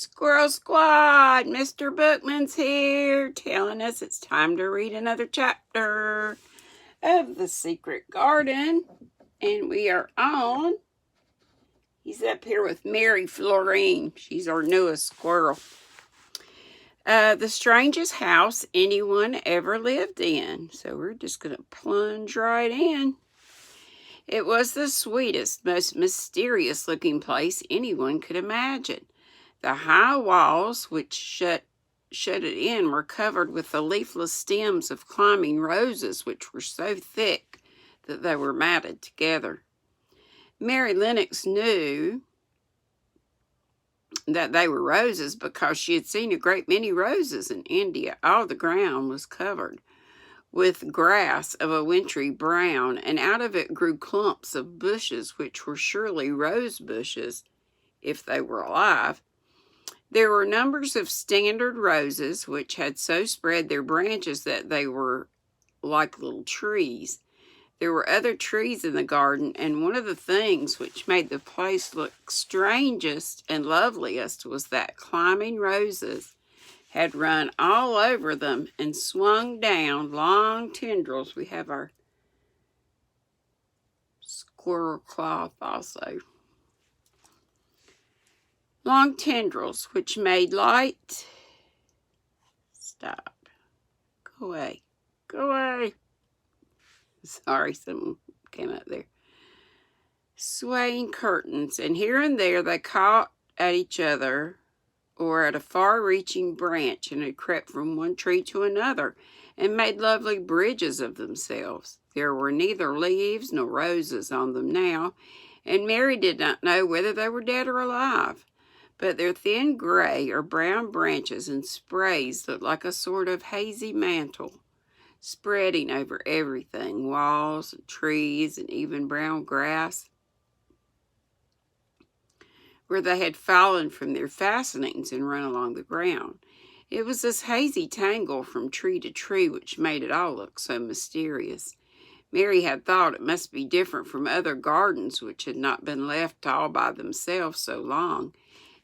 Squirrel Squad, Mr. Bookman's here, telling us it's time to read another chapter of The Secret Garden. And we are on, he's up here with Mary Florine. She's our newest squirrel. The strangest house anyone ever lived in. So we're just going to plunge right in. It was the sweetest, most mysterious looking place anyone could imagine. The high walls which shut it in were covered with the leafless stems of climbing roses, which were so thick that they were matted together. Mary Lennox knew that they were roses because she had seen a great many roses in India. All the ground was covered with grass of a wintry brown, and out of it grew clumps of bushes which were surely rose bushes if they were alive. There were numbers of standard roses which had so spread their branches that they were like little trees. There were other trees in the garden, and one of the things which made the place look strangest and loveliest was that climbing roses had run all over them and swung down long tendrils. We have our squirrel cloth also. Long tendrils which made light. Stop. Go away. Go away. Sorry, someone came up there. Swaying curtains, and here and there they caught at each other or at a far-reaching branch and had crept from one tree to another and made lovely bridges of themselves. There were neither leaves nor roses on them now, and Mary did not know whether they were dead or alive. But their thin gray or brown branches and sprays looked like a sort of hazy mantle, spreading over everything, walls and trees and even brown grass, where they had fallen from their fastenings and run along the ground. It was this hazy tangle from tree to tree which made it all look so mysterious. Mary had thought it must be different from other gardens which had not been left all by themselves so long.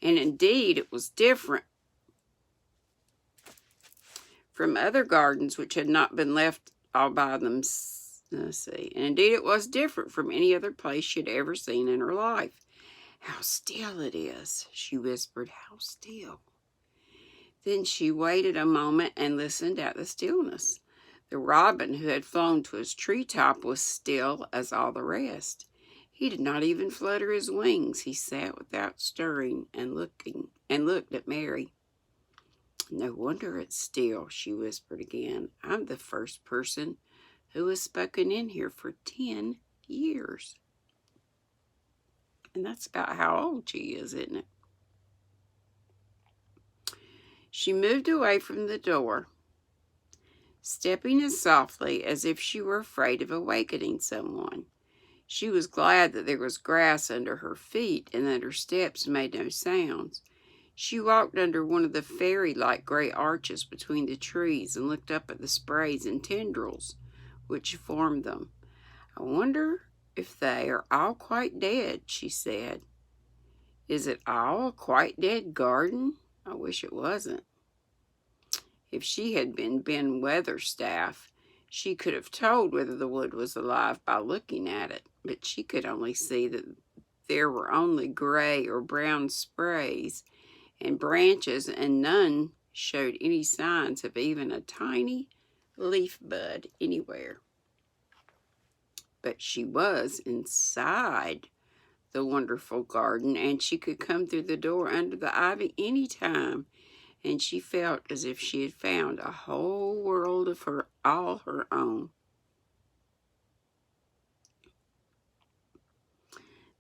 And indeed, it was different from other gardens which had not been left all by them. And indeed, it was different from any other place she had ever seen in her life. How still it is, she whispered, how still. Then she waited a moment and listened at the stillness. The robin who had flown to his treetop was still as all the rest. He did not even flutter his wings. He sat without stirring and looked at Mary. No wonder it's still, she whispered again. I'm the first person who has spoken in here for 10 years. And that's about how old she is, isn't it? She moved away from the door, stepping as softly as if she were afraid of awakening someone. She was glad that there was grass under her feet and that her steps made no sounds. She walked under one of the fairy-like gray arches between the trees and looked up at the sprays and tendrils which formed them. I wonder if they are all quite dead, she said. Is it all a quite dead garden? I wish it wasn't. If she had been Ben Weatherstaff, she could have told whether the wood was alive by looking at it, but she could only see that there were only gray or brown sprays and branches, and none showed any signs of even a tiny leaf bud anywhere. But she was inside the wonderful garden, and she could come through the door under the ivy any time, and she felt as if she had found a whole world of all her own.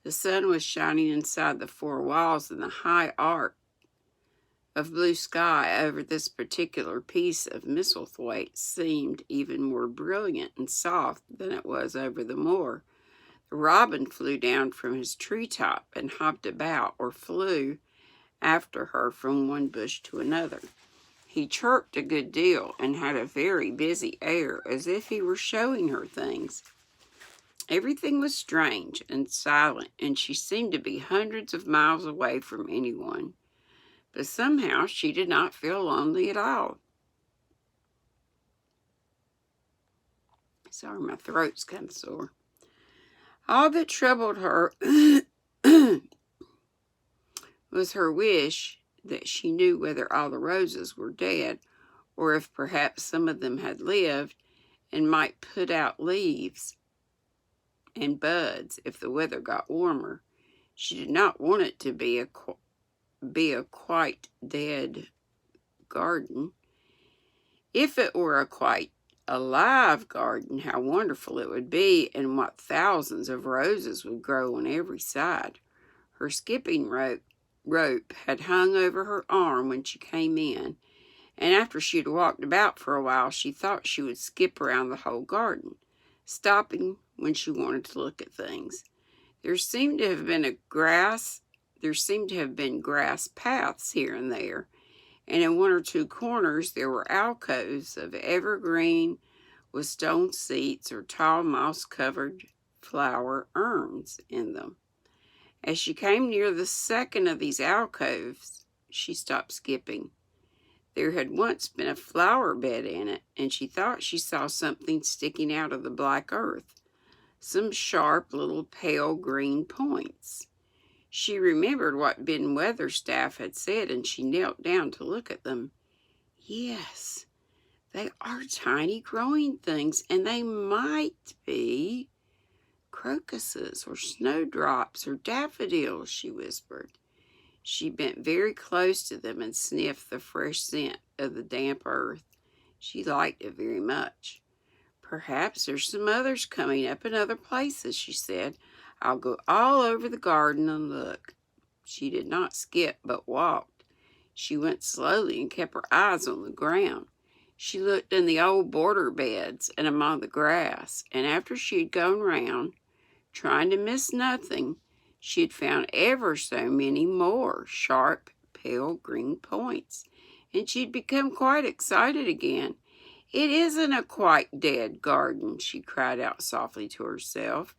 The sun was shining inside the four walls, and the high arc of blue sky over this particular piece of Misselthwaite seemed even more brilliant and soft than it was over the moor. The robin flew down from his treetop and hopped about or flew after her from one bush to another. He chirped a good deal and had a very busy air, as if he were showing her things. Everything was strange and silent, and she seemed to be hundreds of miles away from anyone. but somehow she did not feel lonely at all. Sorry, my throat's kind of sore. All that troubled her was her wish that she knew whether all the roses were dead, or if perhaps some of them had lived and might put out leaves and buds if the weather got warmer. She did not want it to be a quite dead garden. If it were a quite alive garden, how wonderful it would be, and what thousands of roses would grow on every side. Her skipping rope had hung over her arm when she came in, and after she had walked about for a while, she thought she would skip around the whole garden, stopping when she wanted to look at things. There seemed to have been grass paths here and there, and in one or two corners there were alcoves of evergreen with stone seats or tall moss-covered flower urns in them. As she came near the second of these alcoves, she stopped skipping. There had once been a flower bed in it, and she thought she saw something sticking out of the black earth, some sharp little pale green points. She remembered what Ben Weatherstaff had said, and she knelt down to look at them. Yes, they are tiny growing things, and they might be crocuses or snowdrops or daffodils, she whispered. She bent very close to them and sniffed the fresh scent of the damp earth. She liked it very much. Perhaps there's some others coming up in other places, she said. I'll go all over the garden and look. She did not skip, but walked. She went slowly and kept her eyes on the ground. She looked in the old border beds and among the grass, and after she had gone round, trying to miss nothing, she had found ever so many more sharp, pale green points, and she had become quite excited again. It isn't a quite dead garden, she cried out softly to herself.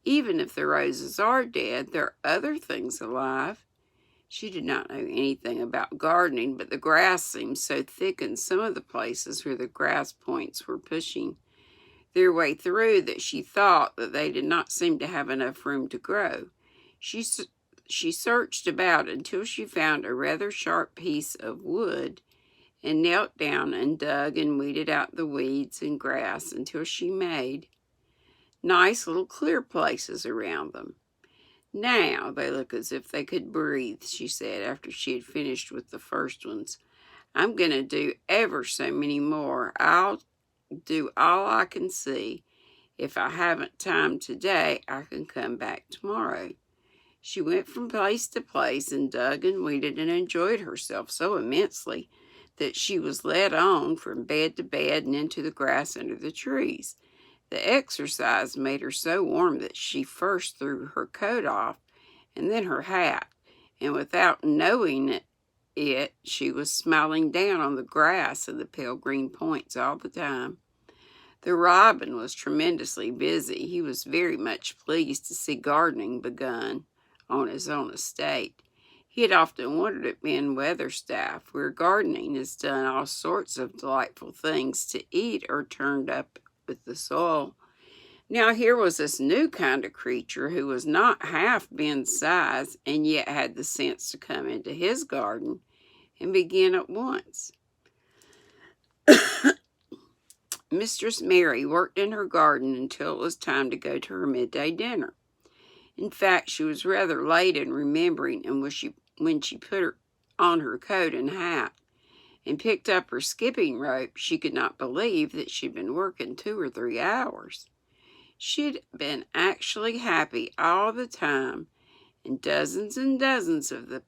Even if the roses are dead, there are other things alive. She did not know anything about gardening, but the grass seemed so thick in some of the places where the grass points were pushing their way through that she thought that they did not seem to have enough room to grow. She searched about until she found a rather sharp piece of wood and knelt down and dug and weeded out the weeds and grass until she made nice little clear places around them. Now they look as if they could breathe, she said after she had finished with the first ones. I'm going to do ever so many more. I'll do all I can see. If I haven't time today, I can come back tomorrow. She went from place to place and dug and weeded and enjoyed herself so immensely that she was led on from bed to bed and into the grass under the trees. The exercise made her so warm that she first threw her coat off and then her hat, and without knowing it, she was smiling down on the grass and the pale green points all the time. The robin was tremendously busy. He was very much pleased to see gardening begun on his own estate. He had often wondered at Ben Weatherstaff, where gardening is done all sorts of delightful things to eat or turned up with the soil. Now here was this new kind of creature who was not half Ben's size and yet had the sense to come into his garden and begin at once. Mistress Mary worked in her garden until it was time to go to her midday dinner. In fact, she was rather late in remembering, and when she put on her coat and hat and picked up her skipping rope, she could not believe that she'd been working 2 or 3 hours. She'd been actually happy all the time, and dozens of the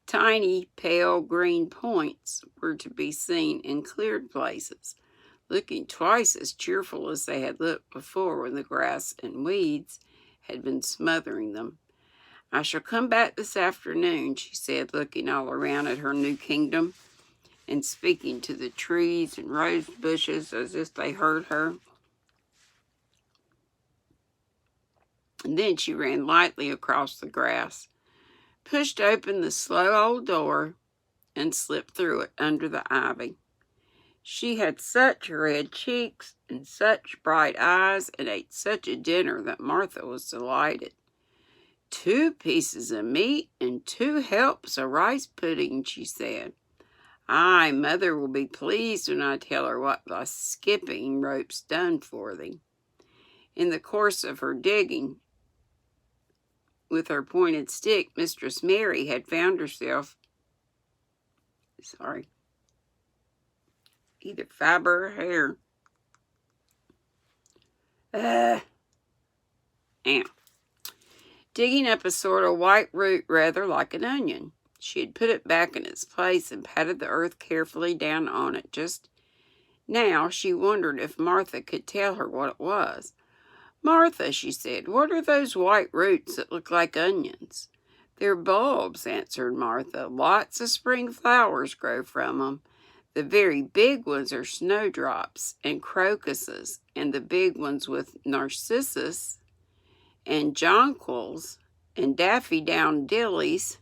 tiny pale green points were to be seen in cleared places, looking twice as cheerful as they had looked before when the grass and weeds had been smothering them. I shall come back this afternoon, she said, looking all around at her new kingdom and speaking to the trees and rose bushes as if they heard her. And then she ran lightly across the grass, pushed open the slow old door and slipped through it under the ivy. She had such red cheeks and such bright eyes and ate such a dinner that Martha was delighted. 2 pieces of meat and 2 helps of rice pudding, she said. Aye, mother will be pleased when I tell her what thy skipping rope's done for thee. In the course of her digging with her pointed stick, Mistress Mary had found herself, either fiber or hair. Digging up a sort of white root rather like an onion. She had put it back in its place and patted the earth carefully down on it. Just now she wondered if Martha could tell her what it was. Martha, she said, what are those white roots that look like onions? They're bulbs, answered Martha. Lots of spring flowers grow from them. The very big ones are snowdrops and crocuses, and the big ones with narcissus and jonquils and daffodillies.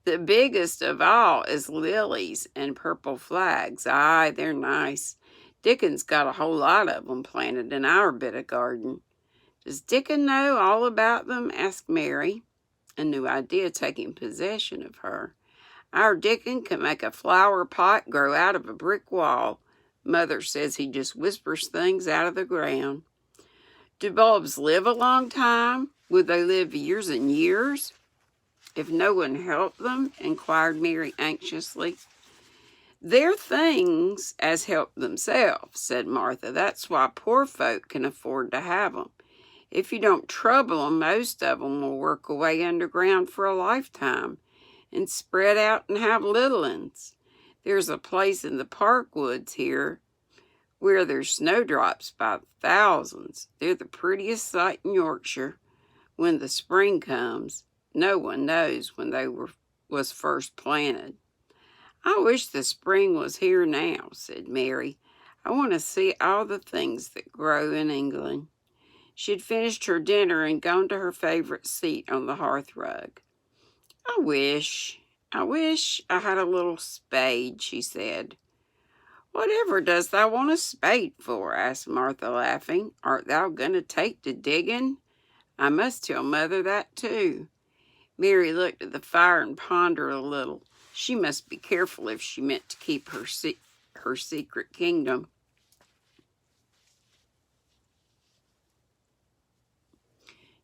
The biggest of all is lilies and purple flags. Aye, they're nice. Dickon's got a whole lot of them planted in our bit of garden. Does Dickon know all about them? Asked Mary, a new idea taking possession of her. Our Dickon can make a flower pot grow out of a brick wall. Mother says he just whispers things out of the ground. Do bulbs live a long time? Would they live years and years if no one helped them? Inquired Mary anxiously. They're things as help themselves, said Martha. That's why poor folk can afford to have them. If you don't trouble them, most of them will work away underground for a lifetime and spread out and have little uns. There's a place in the park woods here where there's snowdrops by thousands. They're the prettiest sight in Yorkshire when the spring comes. No one knows when they was first planted. I wish the spring was here now, said Mary. I want to see all the things that grow in England. She had finished her dinner and gone to her favorite seat on the hearth rug. I wish I had a little spade, she said. Whatever does thou want a spade for? Asked Martha, laughing. Art thou going to take to digging? I must tell mother that too. Mary looked at the fire and pondered a little. She must be careful if she meant to keep her secret kingdom.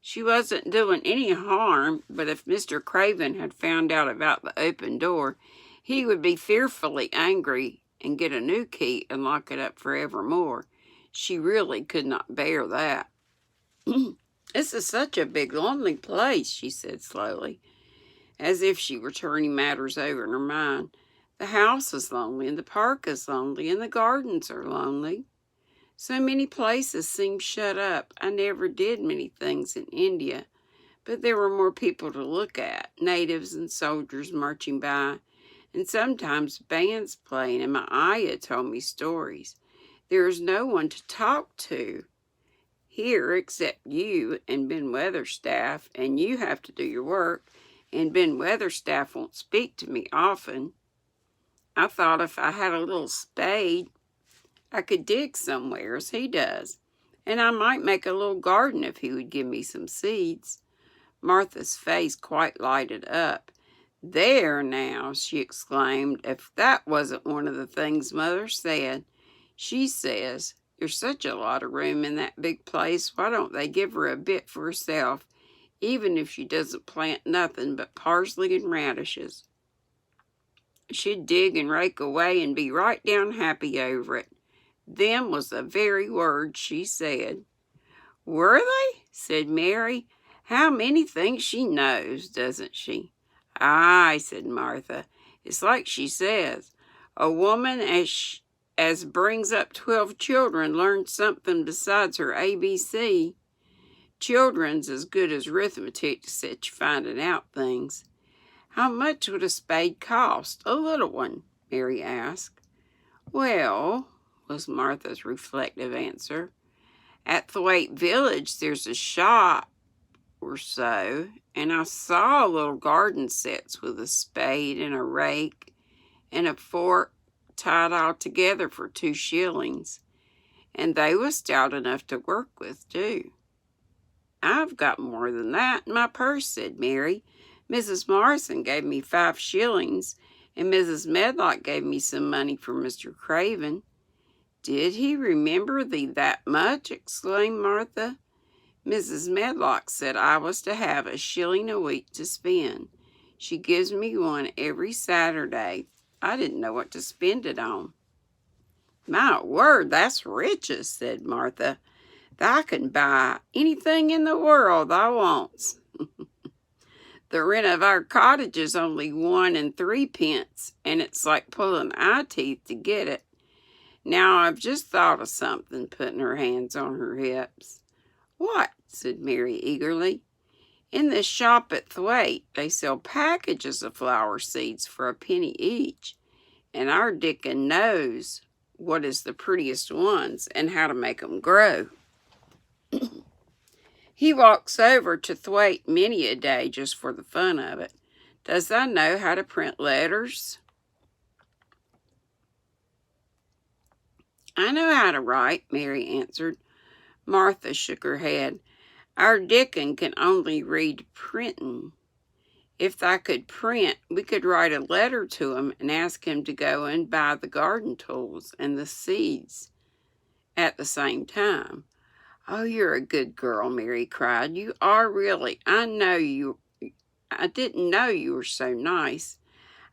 She wasn't doing any harm, but if Mr. Craven had found out about the open door, he would be fearfully angry and get a new key and lock it up forevermore. She really could not bear that. This is such a big, lonely place, she said slowly, as if she were turning matters over in her mind. The house is lonely, and the park is lonely, and the gardens are lonely. So many places seem shut up. I never did many things in India, but there were more people to look at, natives and soldiers marching by, and sometimes bands playing, and my ayah told me stories. There is no one to talk to here except you and Ben Weatherstaff, and you have to do your work, and Ben Weatherstaff won't speak to me often. I thought if I had a little spade, I could dig somewhere as he does, and I might make a little garden if he would give me some seeds. Martha's face quite lighted up. There now, she exclaimed, if that wasn't one of the things Mother said. She says, there's such a lot of room in that big place, why don't they give her a bit for herself, even if she doesn't plant nothing but parsley and radishes? She'd dig and rake away and be right down happy over it. Them was the very words she said. Were they? Said Mary. How many things she knows, doesn't she? Aye, said Martha. It's like she says, a woman as brings up 12 children learns something besides her ABC. Children's as good as arithmetic to set you finding out things. How much would a spade cost? A little one, Mary asked. Well, was Martha's reflective answer, at Thwaite Village there's a shop or so, and I saw little garden sets with a spade and a rake and a fork tied all together for 2 shillings, and they was stout enough to work with, too. I've got more than that in my purse, said Mary. Mrs. Morrison gave me 5 shillings, and Mrs. Medlock gave me some money for Mr. Craven. Did he remember thee that much? Exclaimed Martha. Mrs. Medlock said I was to have 1 shilling a week to spend. She gives me one every Saturday. I didn't know what to spend it on. My word, that's riches, said Martha. Thou can buy anything in the world thou wants. The rent of our cottage is only 1 and 3 pence, and it's like pulling eye teeth to get it. Now I've just thought of something, putting her hands on her hips. What? Said Mary eagerly. In this shop at Thwaite, they sell packages of flower seeds for 1 penny each, and our Dickon knows what is the prettiest ones and how to make 'em grow. He walks over to Thwaite many a day just for the fun of it. Does thou know how to print letters? I know how to write, Mary answered. Martha shook her head. Our Dickon can only read printin'. If thou could print, we could write a letter to him and ask him to go and buy the garden tools and the seeds at the same time. Oh, you're a good girl, Mary cried. You are really. I didn't know you were so nice.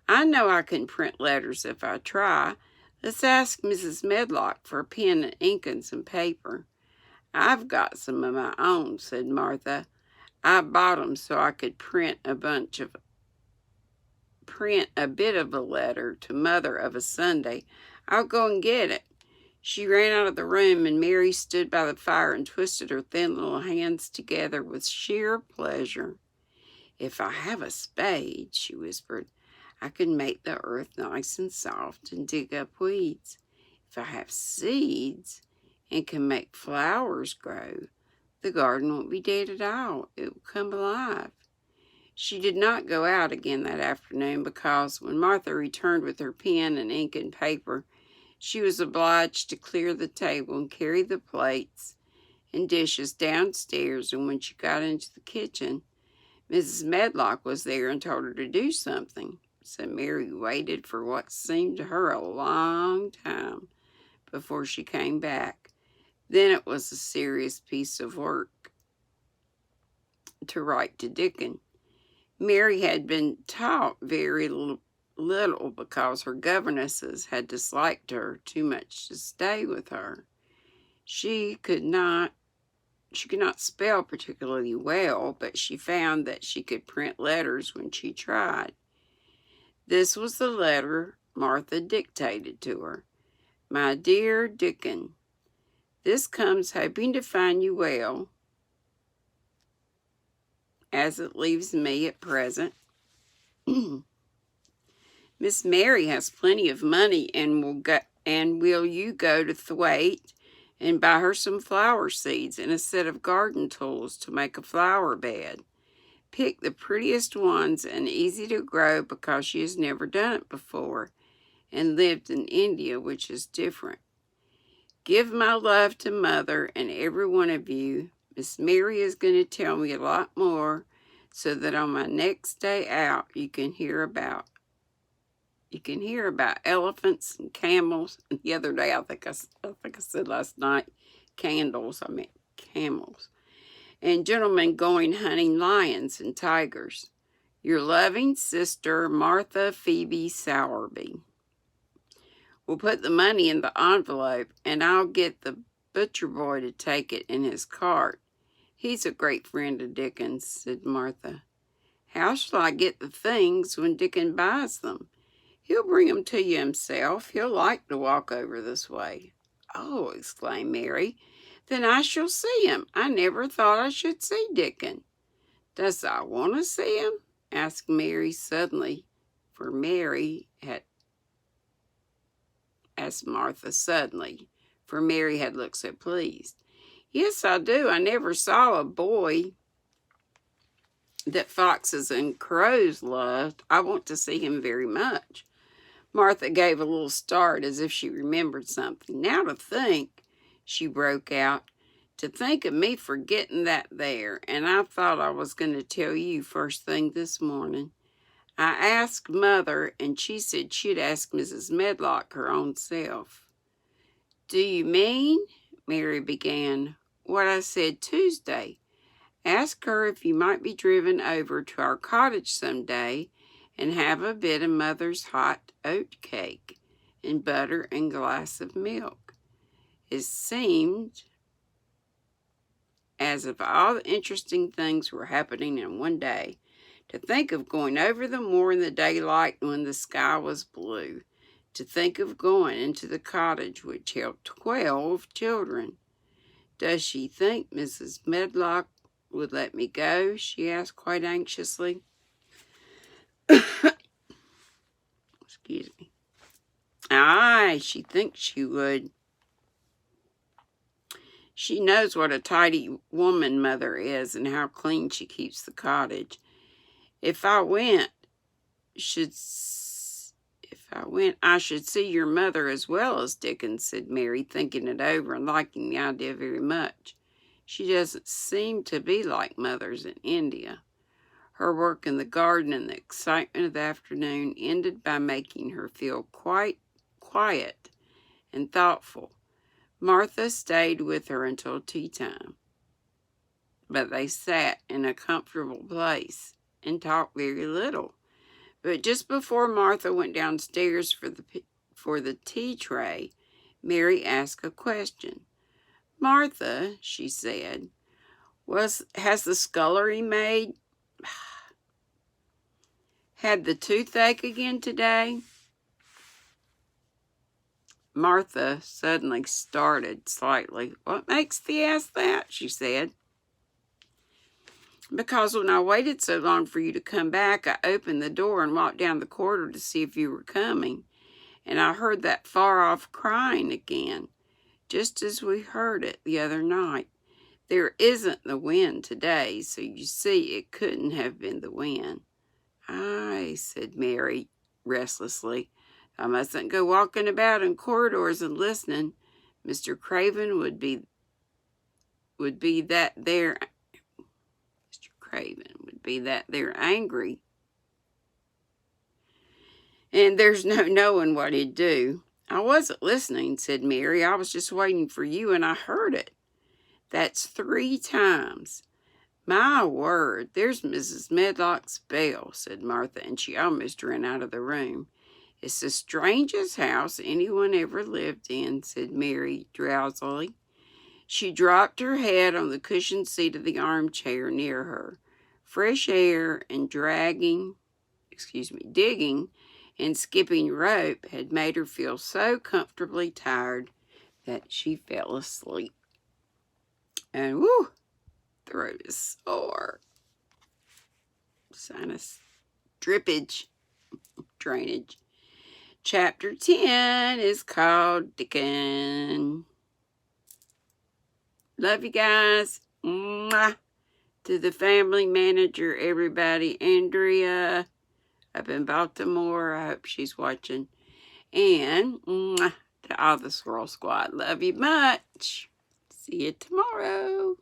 I know I can print letters if I try. Let's ask Mrs. Medlock for a pen and ink and some paper. I've got some of my own, said Martha. I bought 'em so I could print a bit of a letter to Mother of a Sunday. I'll go and get it. She ran out of the room, and Mary stood by the fire and twisted her thin little hands together with sheer pleasure. If I have a spade, she whispered, I can make the earth nice and soft and dig up weeds. If I have seeds and can make flowers grow, the garden won't be dead at all. It will come alive. She did not go out again that afternoon because when Martha returned with her pen and ink and paper, she was obliged to clear the table and carry the plates and dishes downstairs, and when she got into the kitchen, Mrs. Medlock was there and told her to do something. So Mary waited for what seemed to her a long time before she came back. Then it was a serious piece of work to write to Dickon. Mary had been taught very little because her governesses had disliked her too much to stay with her. She could not spell particularly well, but she found that she could print letters when she tried. This was the letter Martha dictated to her. My dear Dickon, this comes hoping to find you well, as it leaves me at present. Miss Mary has plenty of money, and will you go to Thwaite and buy her some flower seeds and a set of garden tools to make a flower bed. Pick the prettiest ones and easy to grow because she has never done it before and lived in India, which is different. Give my love to Mother and every one of you. Miss Mary is going to tell me a lot more so that on my next day out you can hear about elephants and camels. And the other day, I think I said last night, candles. I meant camels. And gentlemen going hunting lions and tigers. Your loving sister, Martha Phoebe Sowerby. We'll put the money in the envelope, and I'll get the butcher boy to take it in his cart. He's a great friend of Dickon's, said Martha. How shall I get the things when Dickon buys them? He'll bring them to you himself. He'll like to walk over this way. Oh, exclaimed Mary, then I shall see him. I never thought I should see Dickon. Does I want to see him? Asked Mary suddenly, for Mary had asked Martha suddenly, for Mary had looked so pleased. Yes, I do. I never saw a boy that foxes and crows loved. I want to see him very much." Martha gave a little start as if she remembered something. "Now to think," she broke out, "to think of me forgetting that there, and I thought I was going to tell you first thing this morning. I asked Mother, and she said she'd ask Mrs. Medlock her own self." "Do you mean," Mary began, "what I said Tuesday? Ask her if you might be driven over to our cottage some day and have a bit of Mother's hot oat cake and butter and glass of milk." It seemed as if all the interesting things were happening in one day. To think of going over the moor in the daylight when the sky was blue. To think of going into the cottage which held 12 children. "Does she think Mrs. Medlock would let me go?" she asked quite anxiously. Excuse me. "Aye, she thinks she would. She knows what a tidy woman Mother is and how clean she keeps the cottage. If I went, I should see your mother as well as Dickens," said Mary, thinking it over and liking the idea very much. "She doesn't seem to be like mothers in India." Her work in the garden and the excitement of the afternoon ended by making her feel quite quiet and thoughtful. Martha stayed with her until tea time, but they sat in a comfortable place and talked very little. But just before Martha went downstairs for the tea tray, Mary asked a question. "Martha," she said, has the scullery maid had the toothache again today?" Martha suddenly started slightly. "What makes thee ask that?" she said. "Because when I waited so long for you to come back, I opened the door and walked down the corridor to see if you were coming, and I heard that far-off crying again, just as we heard it the other night. There isn't the wind today, so you see it couldn't have been the wind." "Aye," said Mary restlessly. "I mustn't go walking about in corridors and listening. Mr. Craven would be that there angry, and there's no knowing what he'd do." "I wasn't listening," said Mary. "I was just waiting for you, and I heard it." "That's 3 times. My word, there's Mrs. Medlock's bell," said Martha, and she almost ran out of the room. "It's the strangest house anyone ever lived in," said Mary drowsily. She dropped her head on the cushioned seat of the armchair near her. Fresh air and digging and skipping rope had made her feel so comfortably tired that she fell asleep. And whoo, throat is sore. Sinus drainage. Chapter 10 is called Dickon. Love you guys. Mwah. To the family manager, everybody. Andrea up in Baltimore. I hope she's watching. And mwah, to all the Swirl Squad. Love you much. See you tomorrow.